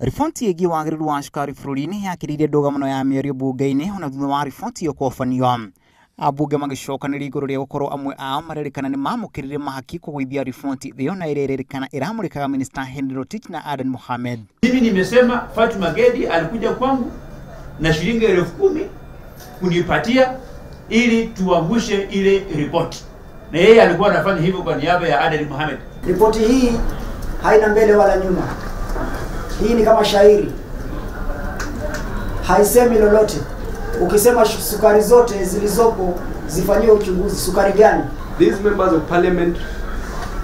Riboti ĩgiĩ wagĩrĩru wa cukari bũrũri-inĩ yakĩrĩire ndũgamo ya mĩario bunge-inĩ ona thutha wa riboti ĩyo kũhobanio. Ambunge magĩcokanĩria igũrũ rĩa gũkorwo amwe ao marerĩkana nĩ mamũkĩrire mahaki kũgũithia riboti ĩyo na ĩrerĩkana ĩramũrĩkaga Minister Henry Rotich na Aden Mohamed. Mimi nimesema Fatuma Gedi alikuja kwangu na shilingi 10,000 kunipatia ili tuangushe ile ripoti. Na yeye alikuwa anafanya hivyo kwa niaba ya Aden Mohamed. Ripoti hii haina mbele wala nyuma. Hii ni kama shairi. Haisemi lolote. Ukisema sukari zote zilizopo zifanyiwe uchunguzi, sukari gani? These members of parliament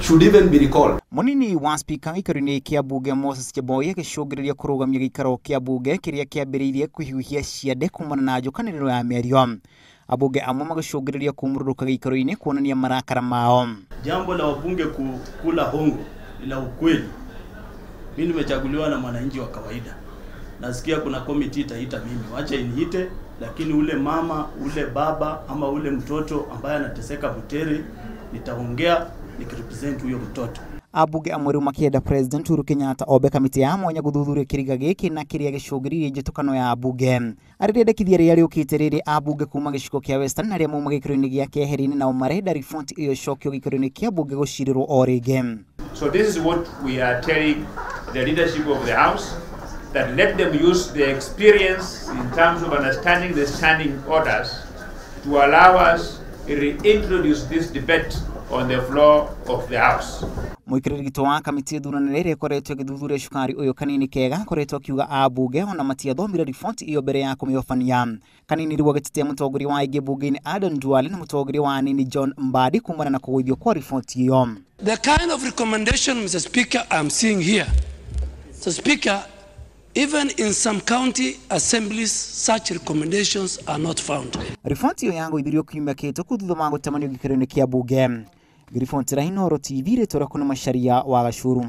should even be recalled. Munini wa speaker gĩikaro-inĩ kĩa bunge Moses Cheboy agĩcũngĩrĩria kũrũgamia gĩikaro kĩa bunge kĩrĩa kĩambĩrĩirie kũhiũhia ciande kumana na njokanĩrĩro ya mĩario. Abunge amwe magĩcũngĩrĩria kumũrũrũka gĩikaro-inĩ kuonania marakara mao. Jambo la wabunge kula hongo ila ukweli. Mimi nimechaguliwa na mwananchi wa kawaida. Nasikia kuna committee itaita mimi. Wacha iniite, lakini ule mama, ule baba ama ule mtoto ambaye anateseka Butere nitaongea nikirepresent huyo mtoto. Abunge amwe rĩu makĩenda President Uhuru Kenyatta obe kamĩtĩ ya mwanya gũthuthuria kĩriga gĩkĩ na kĩrĩa gĩcũngĩrĩirie njĩtũkano ya ambunge. Arĩrĩendekithia rĩrĩa rĩũkĩte rĩrĩ ambunge kuma gĩcigo kĩa Western arĩa mauma gĩikaro-inĩ gĩa Keheri-inĩ nao marenda riboti ĩyo ĩcokio gĩikaro-inĩ kĩa bunge gũcirĩrwo o rĩngĩ. So this is what we are telling the leadership of the House, that let them use their experience in terms of understanding the standing orders to allow us to reintroduce this debate on the floor of the House. Mũikĩrĩri gĩtĩ wa kamĩtĩ ĩthurano rĩrĩa ĩkoretwo ĩgĩthuthuria cukari ũyũ Kanini Kega akoretwo akiuga ambunge ona matiathomire riboti ĩyo mbere ya kũmĩhobania. Kanini rĩu agĩtetea mũtongoria wa aingĩ bunge-inĩ Aden Duale na mũtongoria wa anini John Mbadi kumana na kũgũithio kwa riboti ĩyo. The kind of recommendation, Mr. Speaker, I'm seeing here, Mr. Speaker, even in some county assemblies, such recommendations are not found. Riboti ĩyo yagũithirio kiumia kĩhĩtũku thutha wa gũtemanio gĩikaro-inĩ kĩa bunge. Ngiriboti ra Inooro TV rĩtũra kuna Macharia wa Gachuru.